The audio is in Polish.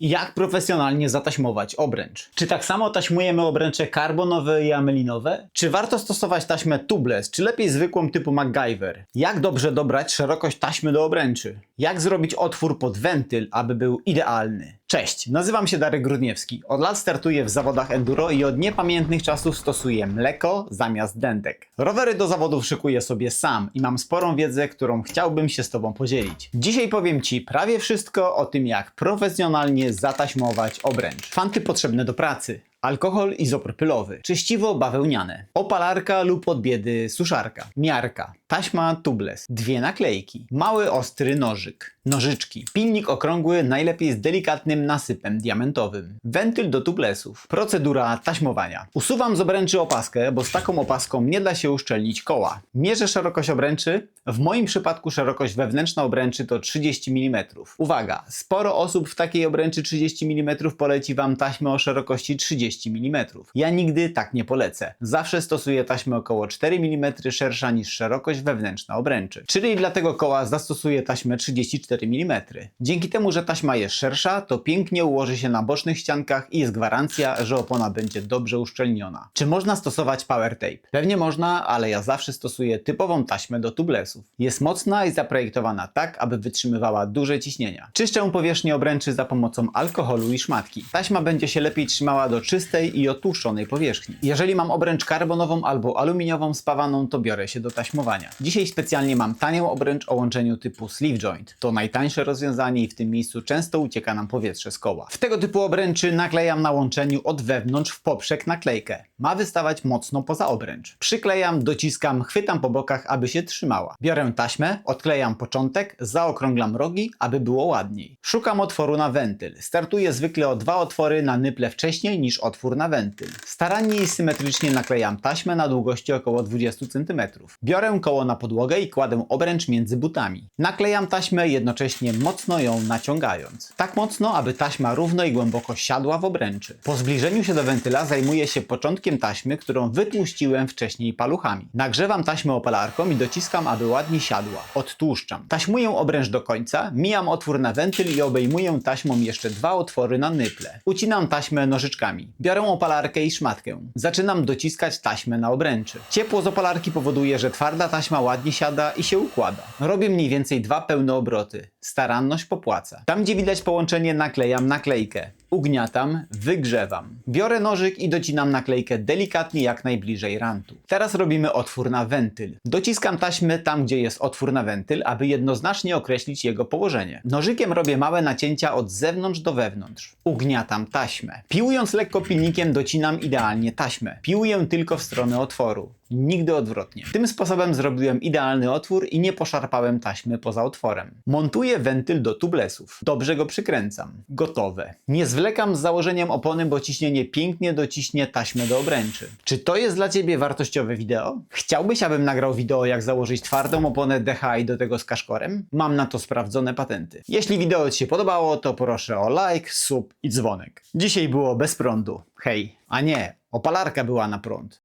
Jak profesjonalnie zataśmować obręcz? Czy tak samo taśmujemy obręcze karbonowe i amelinowe? Czy warto stosować taśmę tubeless, czy lepiej zwykłą typu MacGyver? Jak dobrze dobrać szerokość taśmy do obręczy? Jak zrobić otwór pod wentyl, aby był idealny? Cześć, nazywam się Darek Grudniewski. Od lat startuję w zawodach enduro i od niepamiętnych czasów stosuję mleko zamiast dętek. Rowery do zawodów szykuję sobie sam i mam sporą wiedzę, którą chciałbym się z Tobą podzielić. Dzisiaj powiem Ci prawie wszystko o tym, jak profesjonalnie zataśmować obręcz. Fanty potrzebne do pracy. Alkohol izopropylowy, czyściwo bawełniane, opalarka lub od biedy suszarka, miarka, taśma tubeless, 2 naklejki, mały ostry nożyk, nożyczki, pilnik okrągły, najlepiej z delikatnym nasypem diamentowym, wentyl do tubelessów, procedura taśmowania. Usuwam z obręczy opaskę, bo z taką opaską nie da się uszczelnić koła. Mierzę szerokość obręczy, w moim przypadku szerokość wewnętrzna obręczy to 30 mm. Uwaga, sporo osób w takiej obręczy 30 mm poleci Wam taśmę o szerokości 30 mm. Ja nigdy tak nie polecę. Zawsze stosuję taśmę około 4 mm szersza niż szerokość wewnętrzna obręczy. Czyli dla tego koła zastosuję taśmę 34 mm. Dzięki temu, że taśma jest szersza, to pięknie ułoży się na bocznych ściankach i jest gwarancja, że opona będzie dobrze uszczelniona. Czy można stosować power tape? Pewnie można, ale ja zawsze stosuję typową taśmę do tubelessów. Jest mocna i zaprojektowana tak, aby wytrzymywała duże ciśnienia. Czyszczę powierzchnię obręczy za pomocą alkoholu i szmatki. Taśma będzie się lepiej trzymała do czystej i otłuszczonej powierzchni. Jeżeli mam obręcz karbonową albo aluminiową spawaną, to biorę się do taśmowania. Dzisiaj specjalnie mam tanią obręcz o łączeniu typu sleeve joint. To najtańsze rozwiązanie i w tym miejscu często ucieka nam powietrze z koła. W tego typu obręczy naklejam na łączeniu od wewnątrz w poprzek naklejkę. Ma wystawać mocno poza obręcz. Przyklejam, dociskam, chwytam po bokach, aby się trzymała. Biorę taśmę, odklejam początek, zaokrąglam rogi, aby było ładniej. Szukam otworu na wentyl. Startuję zwykle o 2 otwory na nyple wcześniej niż otwór na wentyl. Starannie i symetrycznie naklejam taśmę na długości około 20 cm. Biorę koło na podłogę i kładę obręcz między butami. Naklejam taśmę, jednocześnie mocno ją naciągając. Tak mocno, aby taśma równo i głęboko siadła w obręczy. Po zbliżeniu się do wentyla zajmuję się początkiem taśmy, którą wytłuściłem wcześniej paluchami. Nagrzewam taśmę opalarką i dociskam, aby ładnie siadła. Odtłuszczam. Taśmuję obręcz do końca, mijam otwór na wentyl i obejmuję taśmą jeszcze 2 otwory na nyple. Ucinam taśmę nożyczkami. Biorę opalarkę i szmatkę. Zaczynam dociskać taśmę na obręczy. Ciepło z opalarki powoduje, że twarda taśma ładnie siada i się układa. Robię mniej więcej 2 pełne obroty. Staranność popłaca. Tam, gdzie widać połączenie, naklejam naklejkę. Ugniatam, wygrzewam. Biorę nożyk i docinam naklejkę delikatnie jak najbliżej rantu. Teraz robimy otwór na wentyl. Dociskam taśmę tam, gdzie jest otwór na wentyl, aby jednoznacznie określić jego położenie. Nożykiem robię małe nacięcia od zewnątrz do wewnątrz. Ugniatam taśmę. Piłując lekko pilnikiem docinam idealnie taśmę. Piłuję tylko w stronę otworu. Nigdy odwrotnie. Tym sposobem zrobiłem idealny otwór i nie poszarpałem taśmy poza otworem. Montuję wentyl do tubelessów. Dobrze go przykręcam. Gotowe. Nie zwlekam z założeniem opony, bo ciśnienie pięknie dociśnie taśmę do obręczy. Czy to jest dla Ciebie wartościowe wideo? Chciałbyś, abym nagrał wideo, jak założyć twardą oponę DHI do tego z kaszkorem? Mam na to sprawdzone patenty. Jeśli wideo Ci się podobało, to proszę o like, sub i dzwonek. Dzisiaj było bez prądu. Hej. A nie, opalarka była na prąd.